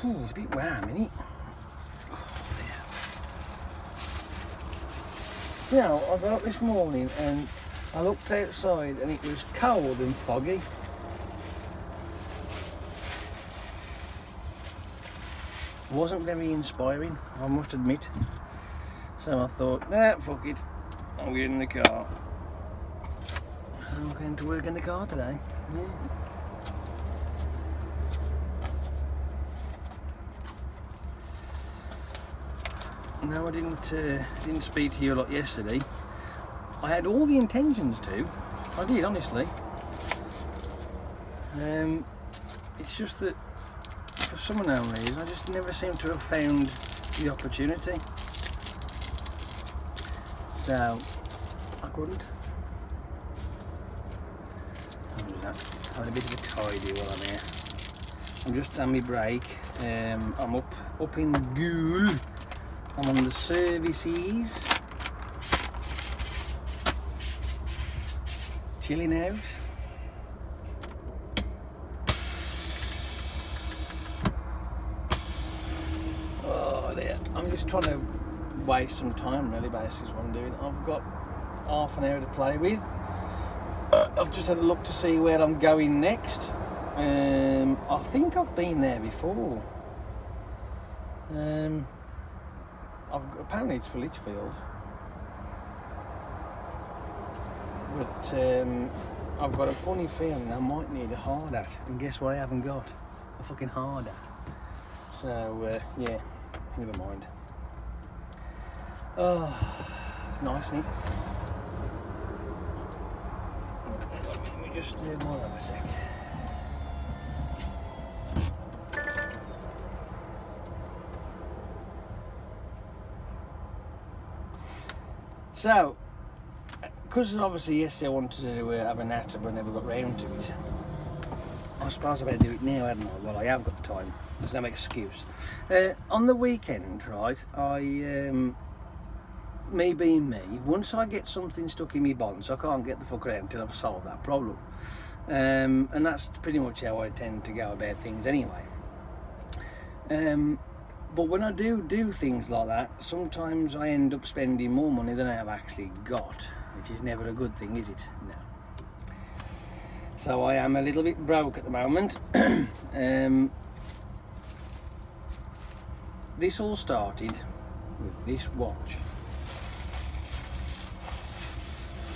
It's a bit warm, isn't it? You know, I got up this morning and I looked outside and it was cold and foggy. Wasn't very inspiring, I must admit. So I thought, nah, fuck it, I'm getting in the car. I'm going to work in the car today. Yeah. No, I didn't speak to you a lot yesterday. I had all the intentions to. I did, honestly. It's just that for some unknown reason, I just never seem to have found the opportunity. So I couldn't. Having a bit of a tidy while I'm here. I'm just on my break. I'm up in Goole. I'm on the services, chilling out. Oh, there. I'm just trying to waste some time, really, basically, is what I'm doing. I've got half an hour to play with. I've just had a look to see where I'm going next. I think I've been there before. Apparently it's for Litchfield, but I've got a funny feeling I might need a hard hat, and guess what I haven't got? A fucking hard hat. So yeah, never mind. Oh, it's nice, isn't it? Let me just hold on a sec. So, because obviously yesterday I wanted to have a natter but never got round to it, I suppose I better do it now, hadn't I? Well, I have got the time, there's no excuse. On the weekend, right, me being me, once I get something stuck in my bonds, I can't get the fuck around until I've solved that problem. And that's pretty much how I tend to go about things anyway. But when I do things like that, sometimes I end up spending more money than I have actually got, which is never a good thing, is it? No. So I am a little bit broke at the moment. This all started with this watch.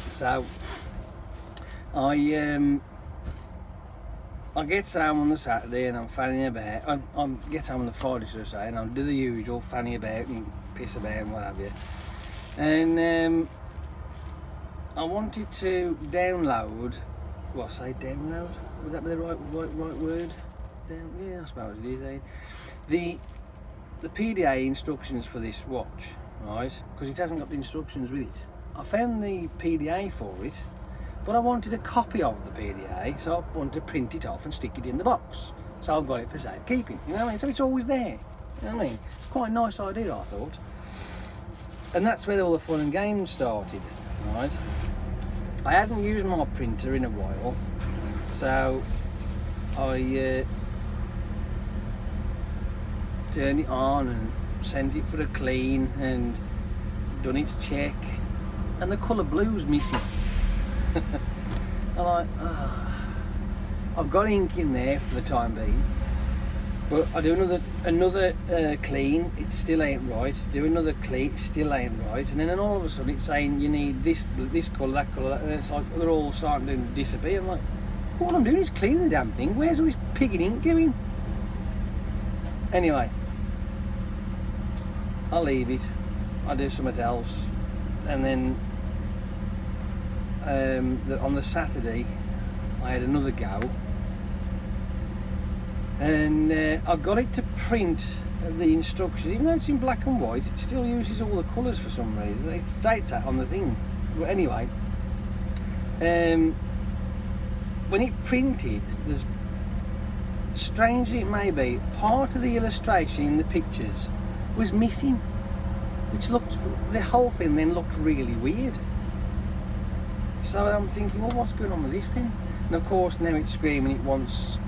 So I get home on the Saturday and I'm fanning about. I get home on the Friday, should I say, and I'll do the usual fanny about and piss about and what have you. And I wanted to download. Well, say download. Would that be the right word? Yeah, I suppose it is. Eh? The PDA instructions for this watch, right? Because it hasn't got the instructions with it. I found the PDA for it. But I wanted a copy of the PDA, so I wanted to print it off and stick it in the box. So I've got it for safekeeping, you know what I mean? So it's always there, you know what I mean? It's quite a nice idea, I thought. And that's where all the fun and games started, right? I hadn't used my printer in a while, so I turned it on and sent it for a clean and done its check, and the colour blue's missing. And I've got ink in there for the time being, but I do another clean, it still ain't right. Do another clean, it still ain't right. And then all of a sudden it's saying you need this colour, that colour, and it's like they're all starting to disappear. I'm like, all I'm doing is cleaning the damn thing. Where's all this pigging ink going? Anyway, I'll leave it. I'll do something else, and then on the Saturday I had another go, and I got it to print the instructions. Even though it's in black and white, it still uses all the colours for some reason. It states that on the thing. But anyway, when it printed, there's, strangely it may be, part of the illustration in the pictures was missing, which looked, the whole thing then looked really weird. So I'm thinking, well, what's going on with this thing? And of course now it's screaming it wants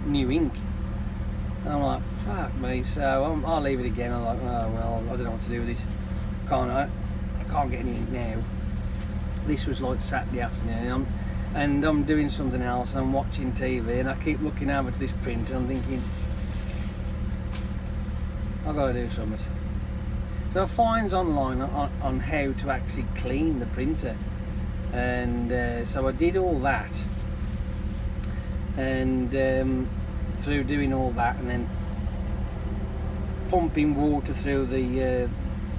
new ink. And I'm like, fuck me. So I'll leave it again. I'm like, oh well, I don't know what to do with it. I can't get anything now. This was like Saturday afternoon, and I'm doing something else, and I'm watching TV, and I keep looking over to this printer, and I'm thinking, I've got to do something. So I finds online on how to actually clean the printer, and so I did all that, and through doing all that, and then pumping water through the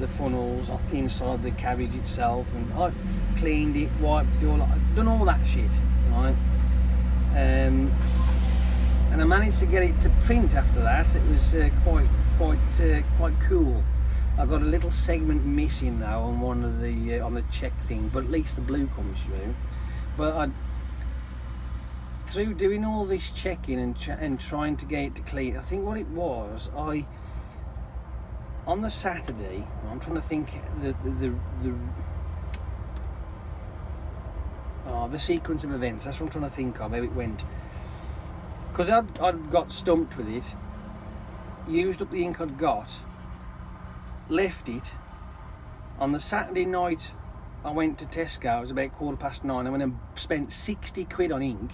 funnels inside the carriage itself, and I cleaned it, wiped it all, I'd done all that shit, right? And I managed to get it to print after that. It was quite cool. I got a little segment missing though on one of the on the check thing, but at least the blue comes through. But through doing all this checking and trying to get it to clean, I think what it was, on the Saturday, I'm trying to think the sequence of events. That's what I'm trying to think of, how it went. Because I'd got stumped with it, used up the ink I'd got, left it. On the Saturday night, I went to Tesco. It was about 9:15. I went and spent 60 quid on ink.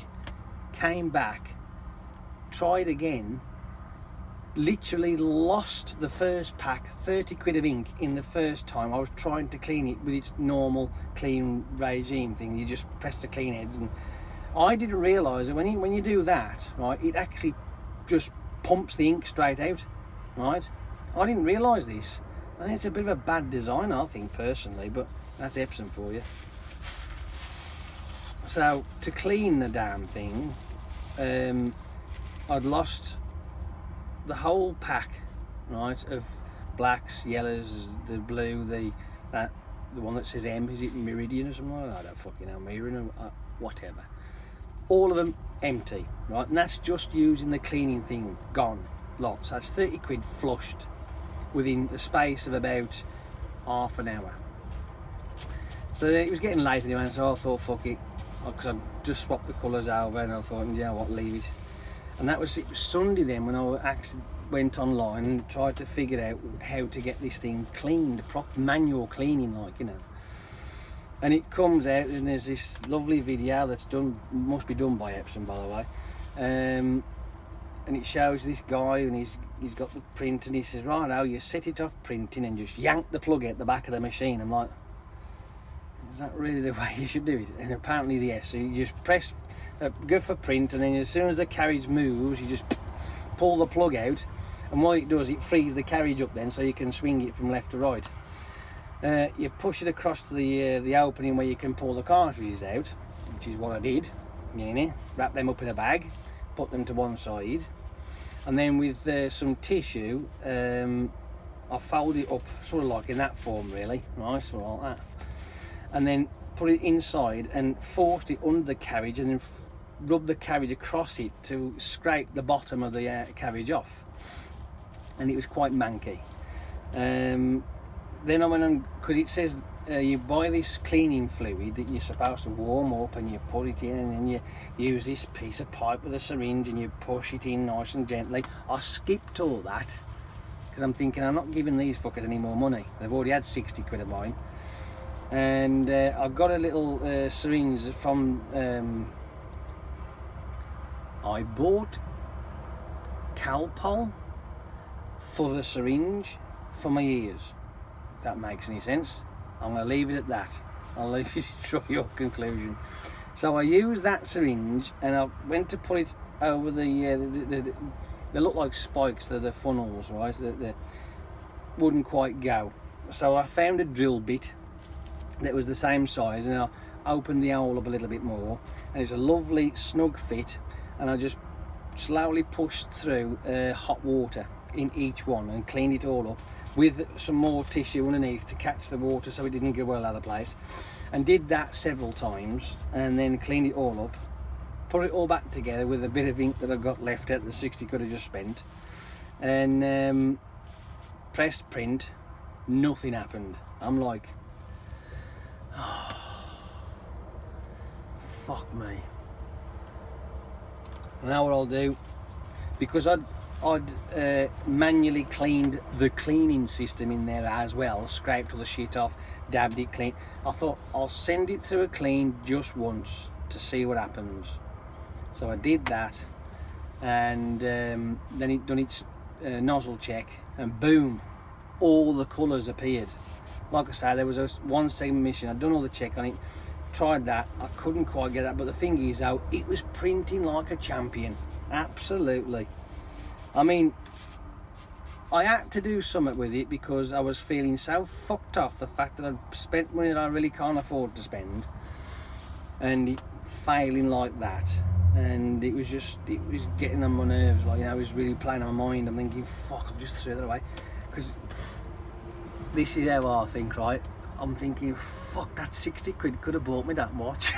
Came back, tried again. Literally lost the first pack, 30 quid of ink in the first time. I was trying to clean it with its normal clean regime thing. You just press the clean heads, and I didn't realise that when you do that, right, it actually just pumps the ink straight out, right? I didn't realise this. I think it's a bit of a bad design, I think, personally, but that's Epsom for you. So to clean the damn thing, I'd lost the whole pack, right, of blacks, yellows, the blue, the one that says M, is it Meridian or something like that? I don't fucking know, Meridian or whatever. All of them empty, right, and that's just using the cleaning thing, gone, lots. That's 30 quid flushed within the space of about half an hour. So it was getting late anyway, so I thought, fuck it, because I just swapped the colours over, and I thought, yeah, what, leave it. And it was Sunday then when I actually went online and tried to figure out how to get this thing cleaned, proper manual cleaning, like, you know. And it comes out, and there's this lovely video that's done, must be done by Epsom, by the way. And it shows this guy, and he's got the print, and he says, right now, you set it off printing and just yank the plug out the back of the machine. I'm like, is that really the way you should do it? And apparently yes. So you just press, go for print, and then as soon as the carriage moves, you just pull the plug out, and what it does, it frees the carriage up then, so you can swing it from left to right. You push it across to the opening where you can pull the cartridges out, which is what I did. Wrap them up in a bag, put them to one side, and then with some tissue, I fold it up, sort of like in that form, really, right, sort of like that. And then put it inside and forced it under the carriage, and then rub the carriage across it to scrape the bottom of the carriage off. And it was quite manky. Then I went on, because it says you buy this cleaning fluid that you're supposed to warm up, and you put it in, and then you use this piece of pipe with a syringe, and you push it in nice and gently. I skipped all that because I'm thinking, I'm not giving these fuckers any more money. They've already had 60 quid of mine. And I got a little syringe from, I bought Calpol for the syringe for my ears, if that makes any sense. I'm going to leave it at that. I'll leave you to draw your conclusion. So I used that syringe, and I went to put it over they look like spikes, they're the funnels, right, that wouldn't quite go. So I found a drill bit that was the same size, and I opened the hole up a little bit more, and it's a lovely snug fit, and I just slowly pushed through hot water in each one and cleaned it all up with some more tissue underneath to catch the water so it didn't go all over the place, and did that several times, and then cleaned it all up, put it all back together with a bit of ink that I got left at the 60 quid I just spent, and pressed print. Nothing happened. I'm like, fuck me. Now what I'll do, because I'd manually cleaned the cleaning system in there as well, scraped all the shit off, dabbed it clean. I thought I'll send it through a clean just once to see what happens. So I did that, and then it done its nozzle check, and boom, all the colours appeared. Like I say, there was one segment missing. I'd done all the check on it, tried that, I couldn't quite get that, but the thing is though, it was printing like a champion, absolutely. I mean, I had to do something with it because I was feeling so fucked off the fact that I'd spent money that I really can't afford to spend, and it failing like that. And it was getting on my nerves, like, you know, it was really playing on my mind. I'm thinking, fuck, I've just threw that away. Because this is how I think, right? I'm thinking, fuck, that 60 quid could have bought me that watch.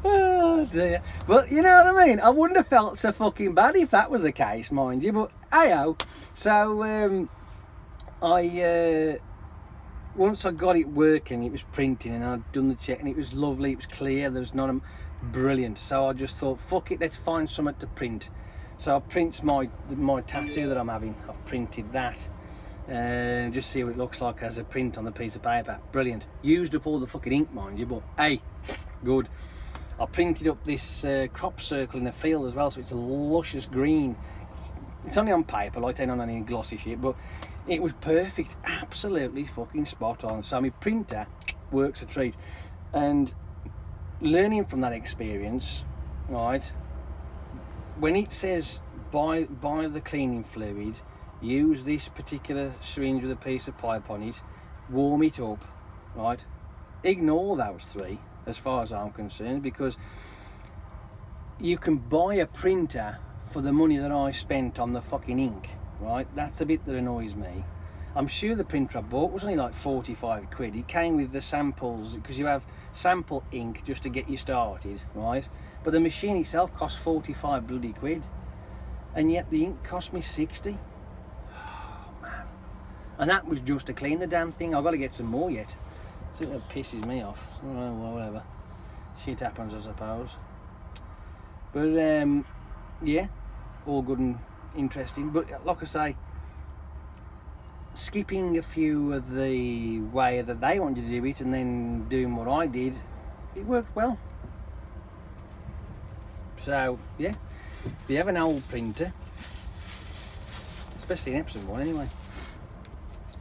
Oh dear. But you know what I mean? I wouldn't have felt so fucking bad if that was the case, mind you. But hey-oh. So once I got it working, it was printing, and I'd done the check, and it was lovely, it was clear, there was not a brilliant. So I just thought, fuck it, let's find something to print. So I printed my tattoo that I'm having. I've printed that. Just see what it looks like as a print on the piece of paper. Brilliant. Used up all the fucking ink, mind you, but hey, good. I printed up this crop circle in the field as well, so it's a luscious green. It's only on paper, like, ain't on any glossy shit, but it was perfect, absolutely fucking spot on. So my printer works a treat. And learning from that experience, right, when it says buy the cleaning fluid, use this particular syringe with a piece of pipe on it, warm it up, right, ignore those three as far as I'm concerned, because you can buy a printer for the money that I spent on the fucking ink, right? That's the bit that annoys me. I'm sure the printer I bought was only like 45 quid. It came with the samples, because you have sample ink just to get you started, right? But the machine itself cost 45 bloody quid, and yet the ink cost me 60. Oh man. And that was just to clean the damn thing. I've got to get some more yet. I think that pisses me off. Well, whatever. Shit happens, I suppose. But yeah, all good and interesting. But like I say, skipping a few of the way that they wanted to do it and then doing what I did, it worked well. So yeah, if you have an old printer, especially an Epson one anyway.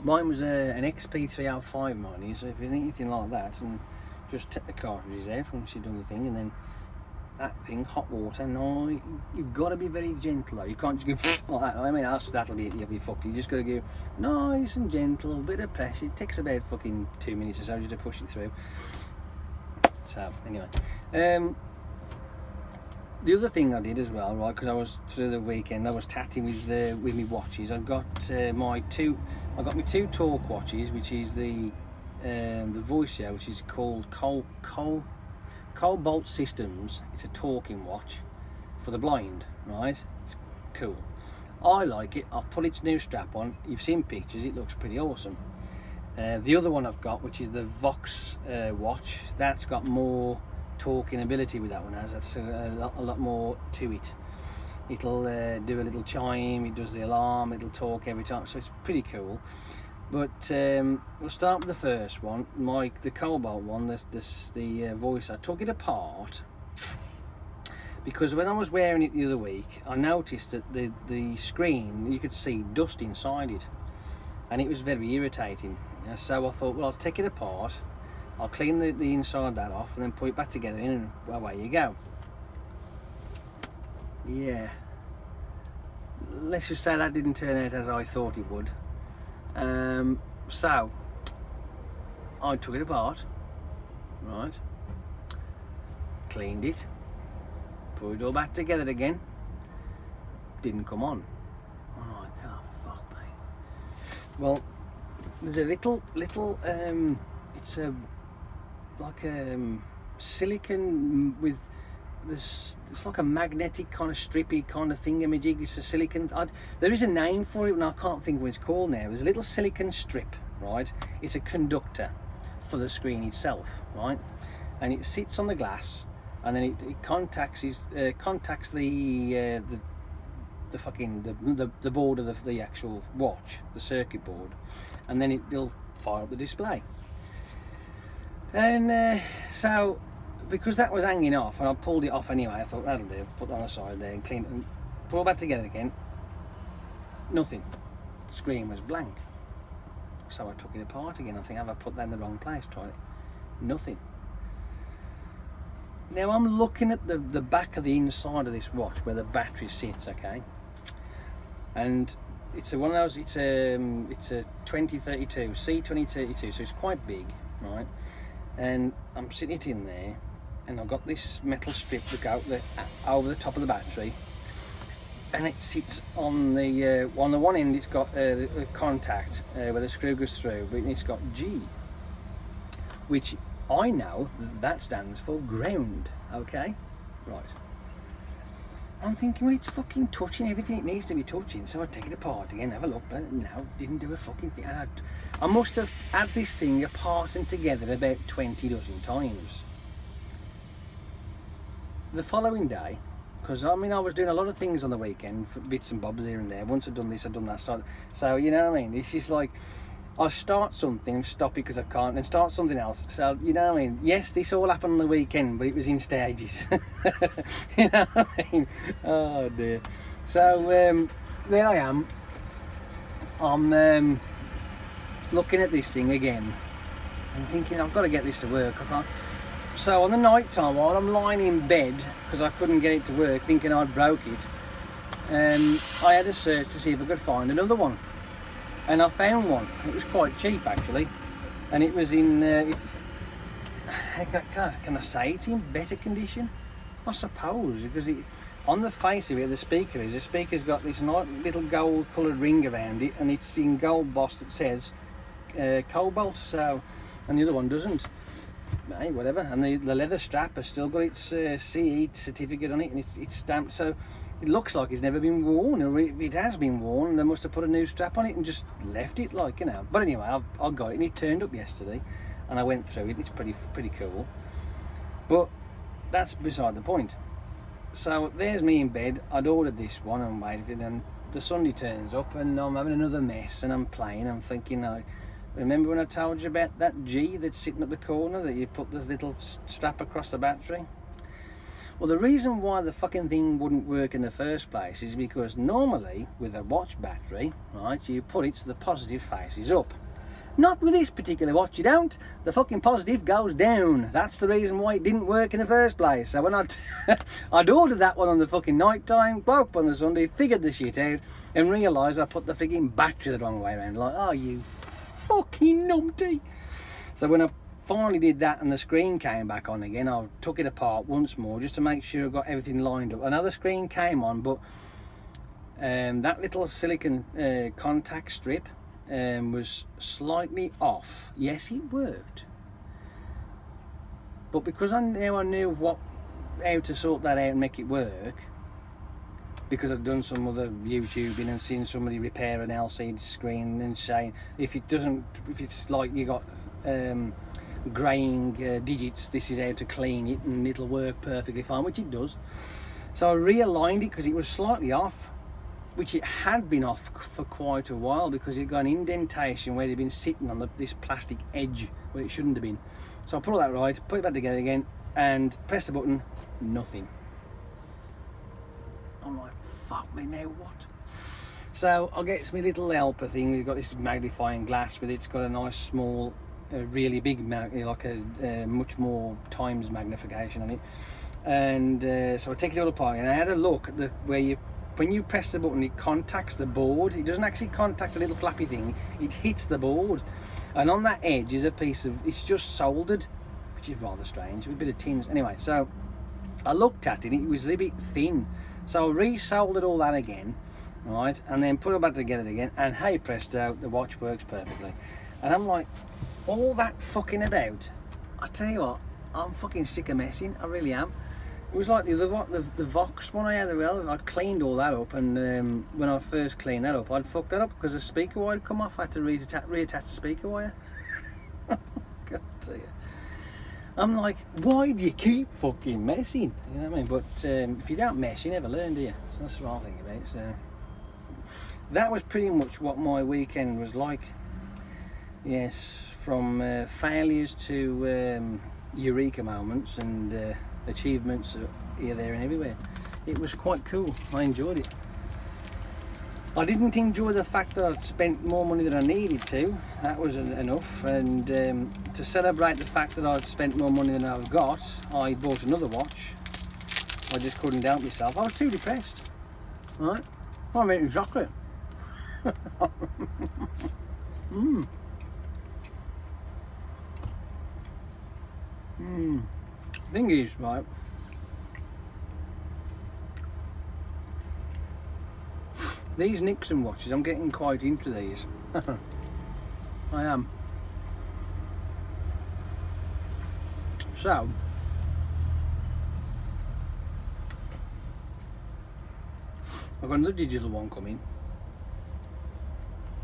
Mine was an XP305 mine, so if you need anything like that, and just take the cartridges out once you've done the thing, and then that thing, hot water. No, you've got to be very gentle though. You can't just go like that. I mean, that'll be it, you'll be fucked. You just got to go nice and gentle, a bit of pressure. It takes about fucking 2 minutes or so just to push it through. So anyway, the other thing I did as well, right, because I was through the weekend, I was tatting with my watches. I got my two Torque watches, which is the Voicia, which is called Cobalt Systems. It's a talking watch for the blind, right? It's cool. I like it. I've put its new strap on. You've seen pictures. It looks pretty awesome. The other one I've got, which is the Vox watch, that's got more talking ability with that one. That's a lot more to it. It'll do a little chime. It does the alarm. It'll talk every time. So it's pretty cool. But we'll start with the first one, the Cobalt one, the Voice. I took it apart because when I was wearing it the other week, I noticed that the screen, you could see dust inside it, and it was very irritating. So I thought, well, I'll take it apart, I'll clean the inside of that off, and then put it back together, and away you go. Yeah, let's just say that didn't turn out as I thought it would. So I took it apart, right, cleaned it, put it all back together again, didn't come on. I'm like, oh fuck me. Well, there's a little it's like a silicon with this, it's like a magnetic kind of strippy kind of thingamajig. It's a silicon, there is a name for it and I can't think what it's called now. There's a little silicon strip, right? It's a conductor for the screen itself, right? And it sits on the glass, and then it contacts the board of the actual watch, the circuit board, and then it'll fire up the display. And so, because that was hanging off, and I pulled it off anyway, I thought that'll do. Put it on the side there and clean it, and put it back together again. Nothing. The screen was blank. So I took it apart again. I think, have I put that in the wrong place? Tried it. Nothing. Now I'm looking at the back of the inside of this watch where the battery sits, okay? And it's one of those. It's a 2032 C2032, so it's quite big, right? And I'm sitting it in there, and I've got this metal strip that goes over the top of the battery, and it sits on the one end. It's got a contact where the screw goes through, but it's got G, which I know that stands for ground. Okay, right. I'm thinking, well, it's fucking touching everything it needs to be touching, so I take it apart again, have a look, but no, didn't do a fucking thing. I must have had this thing apart and together about 20 dozen times. The following day, because I mean, I was doing a lot of things on the weekend, for bits and bobs here and there. Once I'd done this, I'd done that. So you know what I mean? This is like, I'll start something, stop it because I can't, then start something else. So, you know what I mean? Yes, this all happened on the weekend, but it was in stages. You know what I mean? Oh dear. So, there I am. I'm looking at this thing again. I'm thinking, I've got to get this to work. I can't. So, on the night time, while I'm lying in bed, because I couldn't get it to work, thinking I'd broke it, I had a search to see if I could find another one. And I found one. It was quite cheap actually, and it was in. Can I say it's in better condition? I suppose, because on the face of it, the speaker's got this nice little gold-coloured ring around it, and it's in gold boss that says Cobalt. So, and the other one doesn't. Hey, whatever. And the leather strap has still got its CE certificate on it, and it's stamped. So. It looks like it's never been worn, or if it has been worn, they must have put a new strap on it and just left it, like, you know. But anyway, I got it, and it turned up yesterday, and I went through it. It's pretty cool. But that's beside the point. So there's me in bed. I'd ordered this one and waited, and the Sunday turns up, and I'm having another mess, and I'm playing. I'm thinking, remember when I told you about that G that's sitting at the corner that you put the little strap across the battery? Well, the reason why the fucking thing wouldn't work in the first place is because normally with a watch battery, right, you put it so the positive faces up. Not with this particular watch, you don't. The fucking positive goes down. That's the reason why it didn't work in the first place. So when I'd ordered that one on the fucking night time, woke up on the Sunday, figured the shit out, and realised I put the freaking battery the wrong way around. Like, oh, you fucking numpty. So when I finally did that and the screen came back on again, I took it apart once more just to make sure I got everything lined up. Another screen came on, but that little silicon contact strip was slightly off. Yes, it worked, but because I knew how to sort that out and make it work, because I've done some other YouTubing and seen somebody repair an LCD screen and saying if it's like you got greying digits, this is how to clean it and it'll work perfectly fine, which it does. So I realigned it because it was slightly off, which it had been off for quite a while because it got an indentation where it had been sitting on this plastic edge where it shouldn't have been. So I put all that right, put it back together again, and press the button. Nothing. I'm like, fuck me, now what? So I'll get my little helper thing. We've got this magnifying glass with it. It's got a nice small, really big, like a much more times magnification on it. And so I take it all apart, and I had a look at when you press the button, it contacts the board. It doesn't actually contact a little flappy thing. It hits the board, and on that edge is a piece of, it's just soldered, which is rather strange, with a bit of tins. Anyway, so I looked at it. It was a little bit thin, so I re-soldered all that again, right, and then put it back together again, and hey presto, the watch works perfectly. And I'm like, all that fucking about, I tell you what, I'm fucking sick of messing. I really am. It was like the Vox one I had as well. I'd cleaned all that up, and when I first cleaned that up, I'd fucked that up because the speaker wire had come off. I had to reattach the speaker wire. God dear. I'm like, why do you keep fucking messing? You know what I mean? But if you don't mess, you never learn, do you? So that's what I think about it. So that was pretty much what my weekend was like. Yes, from failures to eureka moments and achievements here, there and everywhere. It was quite cool. I enjoyed it. I didn't enjoy the fact that I'd spent more money than I needed to. That was enough. And to celebrate the fact that I'd spent more money than I've got, I bought another watch. I just couldn't help myself. I was too depressed. Right? I'm eating chocolate. Thing is, right, these Nixon watches, I'm getting quite into these. I am. So, I've got another digital one coming.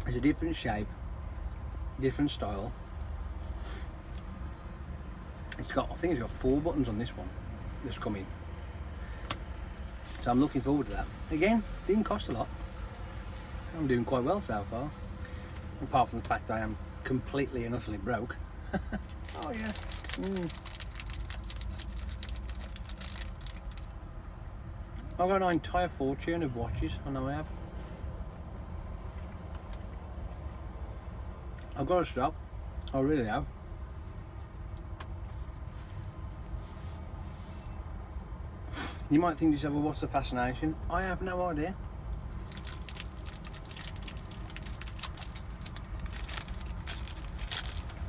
It's a different shape, different style. It's got, I think it's got 4 buttons on this one that's coming. So I'm looking forward to that. Again, didn't cost a lot. I'm doing quite well so far. Apart from the fact I am completely and utterly broke. Oh yeah. I've got an entire fortune of watches, I know I have. I've got to stop. I really have. You might think to yourself, well, what's the fascination? I have no idea.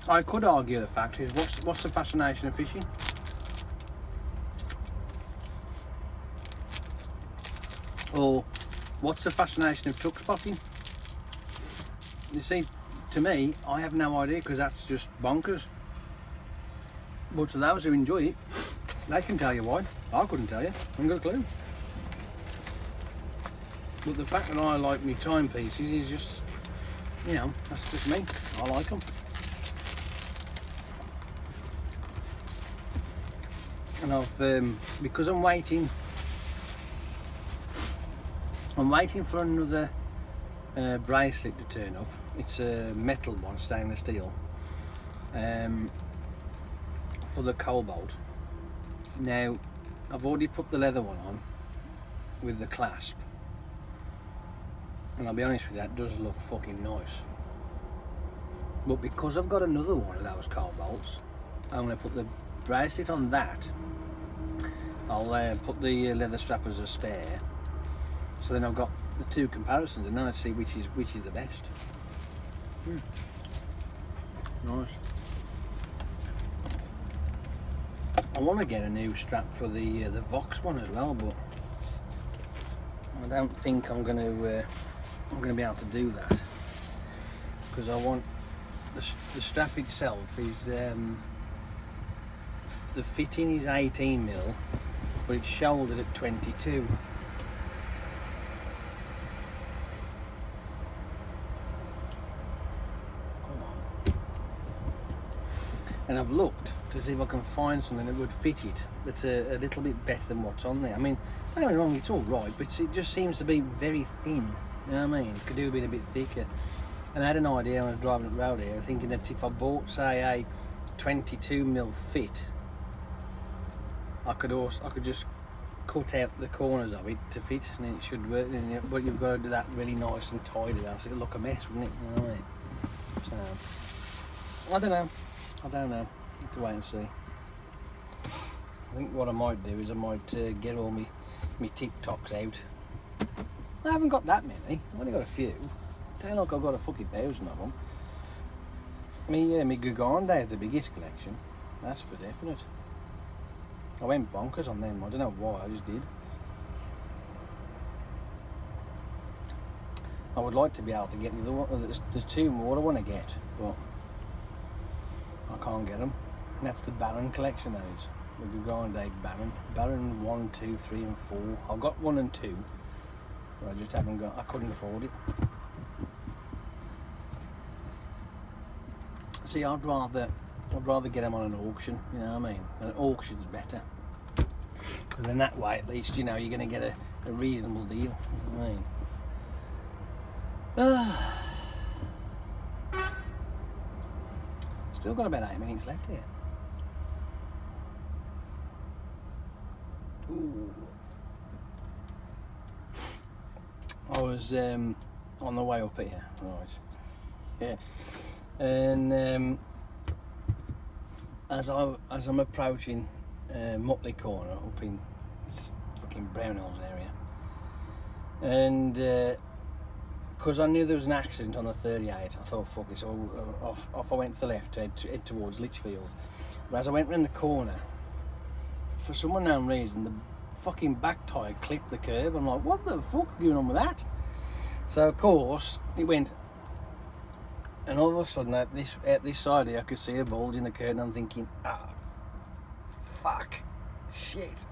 I could argue the fact is, what's the fascination of fishing? Or what's the fascination of truck spotting? You see, to me, I have no idea, because that's just bonkers. But to those who enjoy it, they can tell you why. I couldn't tell you. I haven't got a clue. But the fact that I like my timepieces is just, you know, that's just me. I like them. And I've, because I'm waiting for another bracelet to turn up. It's a metal one, stainless steel, for the cobalt. Now, I've already put the leather one on with the clasp, and I'll be honest with you, that does look fucking nice. But because I've got another one of those cobalts, I'm going to put the bracelet on that. I'll put the leather strap as a spare, so then I've got the two comparisons, and now I see which is the best. Nice. I want to get a new strap for the Vox one as well, but I don't think I'm going to be able to do that, because I want the strap itself is the fitting is 18mm, but it's shouldered at 22. And I've looked to see if I can find something that would fit it that's a little bit better than what's on there. I mean, don't get me wrong, it's all right, but it just seems to be very thin. You know what I mean? It could do with being a bit thicker. And I had an idea when I was driving up the road here, thinking that if I bought, say, a 22mm fit, I could just cut out the corners of it to fit, and it should work. But you've got to do that really nice and tidy, else it'll look a mess, wouldn't it? You know what I mean? So I don't know. Have to wait and see. I think what I might do is I might get all my TikToks out. I haven't got that many. I've only got a few. I feel like I've got a fucking 1,000 of them. Me Guganda is the biggest collection. That's for definite. I went bonkers on them. I don't know why. I just did. I would like to be able to get the other one. There's 2 more I want to get, but I can't get them. And that's the Baron collection, that is. The Guganda Baron. Baron 1, 2, 3 and 4. I've got 1 and 2, but I just haven't got, I couldn't afford it. See, I'd rather I'd rather get them on an auction, you know what I mean? An auction's better. Because then that way, at least, you know, you're going to get a reasonable deal, you know what I mean? Still got about 8 minutes left here. Ooh. I was on the way up here, right? Yeah, and as I'm approaching Mutley Corner up in fucking Brownhills area, and because I knew there was an accident on the 38, I thought fuck it, so off I went to the left to head towards Lichfield. But as I went round the corner, for some unknown reason, the fucking back tyre clipped the curb. I'm like, what the fuck is going on with that? So of course it went, and all of a sudden at this side here I could see a bulge in the curtain. I'm thinking, fuck, shit,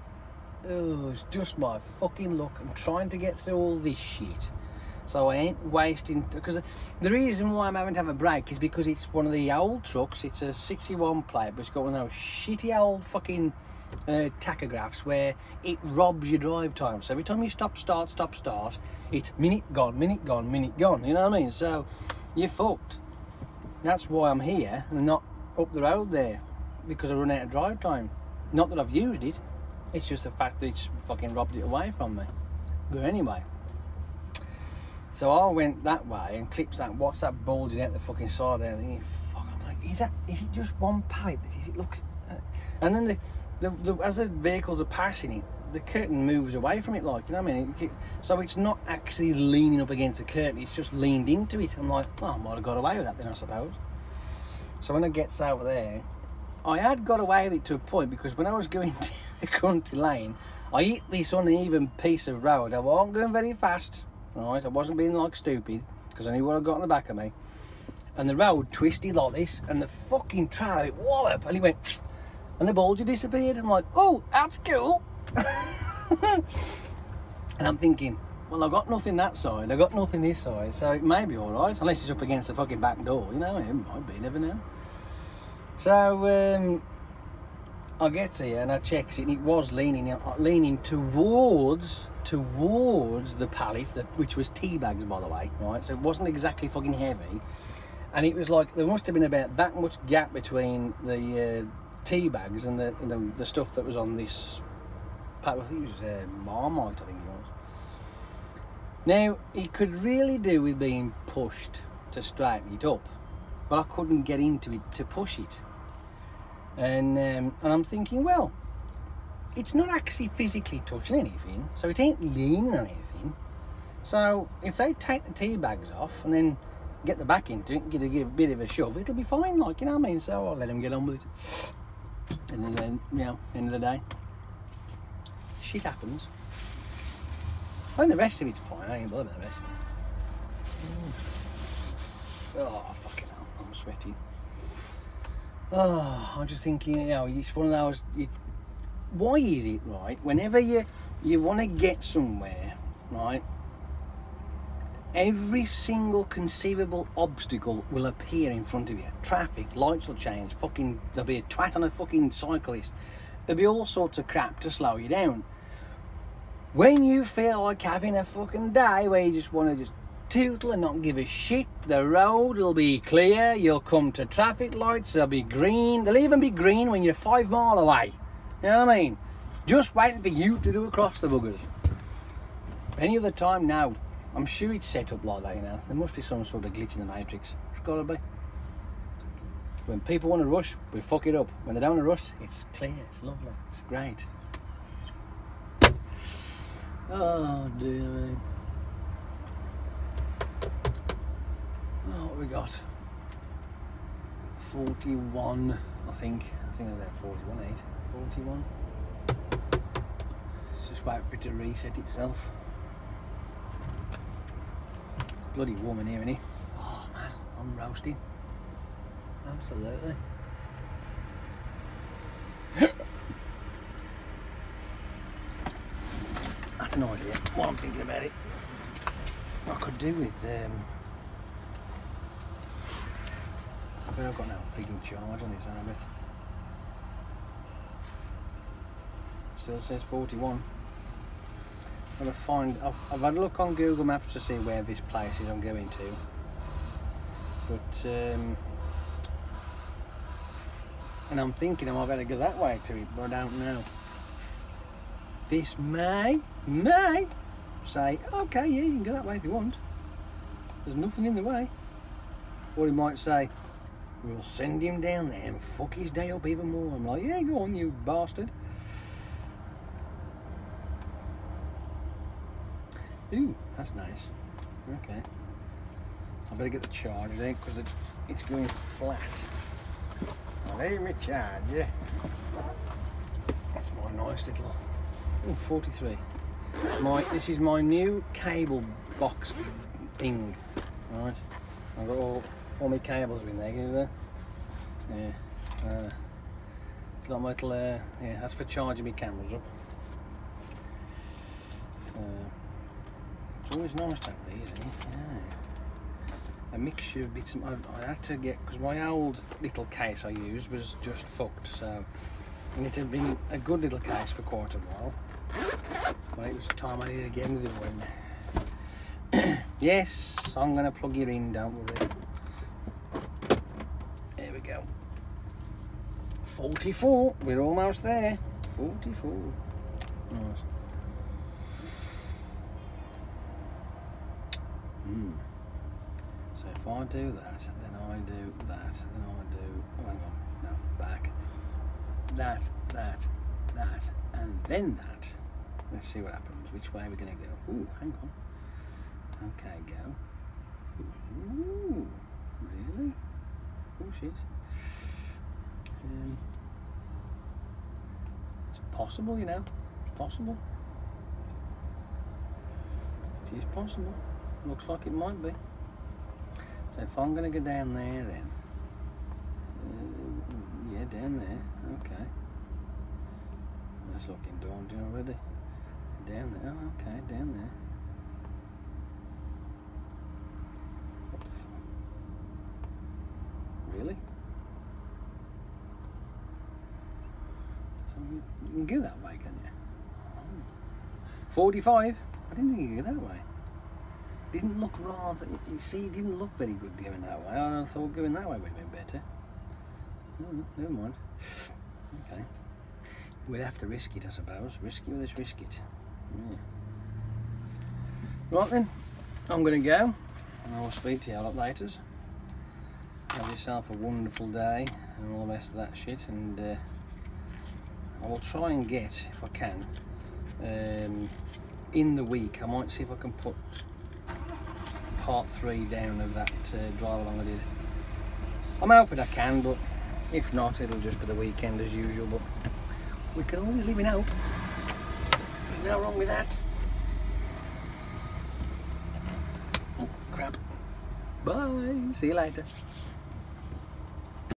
oh, it's just my fucking luck. I'm trying to get through all this shit, so I ain't wasting, because the reason why I'm having to have a break is because it's one of the old trucks. It's a 61 plate, but it's got one of those shitty old fucking tachographs where it robs your drive time. So every time you stop start, it's minute gone, minute gone, minute gone, you know what I mean? So you're fucked. That's why I'm here and not up the road there, because I run out of drive time. Not that I've used it, it's just the fact that it's fucking robbed it away from me. But anyway, so I went that way and clips that, what's that bulging out the fucking side there, thinking, fuck, I'm like, is it just one pallet? It looks, and then as the vehicles are passing it, the curtain moves away from it, like, you know what I mean? So it's not actually leaning up against the curtain, it's just leaned into it. I'm like, well, I might have got away with that then, I suppose. So when I gets over there, I had got away with it to a point, because when I was going to the country lane, I hit this uneven piece of road. I wasn't going very fast, right? I wasn't being like stupid, because I knew what I got on the back of me. And the road twisted like this, and the fucking trailer, it wallop, and it went, and the bulge disappeared. I'm like, oh, that's cool. And I'm thinking, well, I got nothing that side, I got nothing this side, so it may be alright, unless it's up against the fucking back door, you know, it might be, never know. So I get here and I checks it, and it was leaning towards the pallet, which was tea bags, by the way, right? So it wasn't exactly fucking heavy, and it was like there must have been about that much gap between the tea bags and the stuff that was on this. I think it was Marmite, I think it was. Now, it could really do with being pushed to straighten it up, but I couldn't get into it to push it. And I'm thinking, well, it's not actually physically touching anything, so it ain't leaning on anything. So if they take the tea bags off and then get the back into it and give a bit of a shove, it'll be fine, like, you know what I mean? So I'll let them get on with it. And then, you know, end of the day, shit happens. I think the rest of it's fine. I ain't bothered about the rest of it. Oh, fucking hell, I'm sweating. Oh, I'm just thinking, you know, it's one of those. Why is it, right? Whenever you want to get somewhere, right? Every single conceivable obstacle will appear in front of you. Traffic, lights will change. Fucking, there'll be a twat on a fucking cyclist. There'll be all sorts of crap to slow you down. When you feel like having a fucking day where you just want to just tootle and not give a shit, the road will be clear, you'll come to traffic lights, they'll be green, they'll even be green when you're 5 miles away. You know what I mean? Just waiting for you to go across the buggers. Any other time, no. I'm sure it's set up like that, you know. There must be some sort of glitch in the matrix. It's gotta be. When people want to rush, we fuck it up. When they don't want to rush, it's clear, it's lovely, it's great. Oh dear me. Oh, what we got? 41, I think. I think they're 41, 8. 41. Let's just wait for it to reset itself. Bloody warm in here, isn't it? Oh man, I'm roasting. Absolutely. That's an idea. While I'm thinking about it, I could do with But I've got no frigging charge on this, I bet. It still says 41. I'm gonna find. I've had a look on Google Maps to see where this place is I'm going to. But and I'm thinking I might better go that way to it, but I don't know. This may say, okay, yeah, you can go that way if you want. There's nothing in the way. Or he might say, we'll send him down there and fuck his day up even more. I'm like, yeah, go on, you bastard. Ooh, that's nice. Okay. I better get the charger there because it's going flat. I'll let me charge, yeah. That's my nice little. Oh, 43. This is my new cable box thing. Right. I've got all my cables in there. Can you see that? Yeah. It's like my little. Yeah, that's for charging my cameras up. So it's always nice to have these. Yeah. A mixture of bits. I had to get because my old little case I used was just fucked. So and it had been a good little case for quite a while. But it was time I needed to get into the one. Yes, I'm going to plug you in, don't worry. There we go. 44, we're almost there. 44. Nice. So if I do that, then I do that, then I do, oh hang on, no, back. That, and then that. Let's see what happens. Which way are we going to go? Ooh, hang on. Okay, go. Ooh, really? Oh shit. It's possible, you know. It's possible. It is possible. Looks like it might be. So if I'm going to go down there then. Yeah, down there. Okay. That's looking daunting already. Down there. Oh, okay, down there. What the fuck? Really? So you can go that way, can you? Oh. 45? I didn't think you could go that way. Didn't look rather. You see, it didn't look very good going that way. I thought going that way would have been better. Oh, never mind. Okay. We'll have to risk it, I suppose. Risk it, let's risk it. Yeah. Right then, I'm going to go. And I will speak to you a lot later. Have yourself a wonderful day and all the rest of that shit. And I will try and get, if I can, in the week, I might see if I can put part 3 down of that drive along I did. I'm hoping I can, but if not, it'll just be the weekend as usual. But we can always live in hope. There's no wrong with that. Oh, crap. Bye. See you later.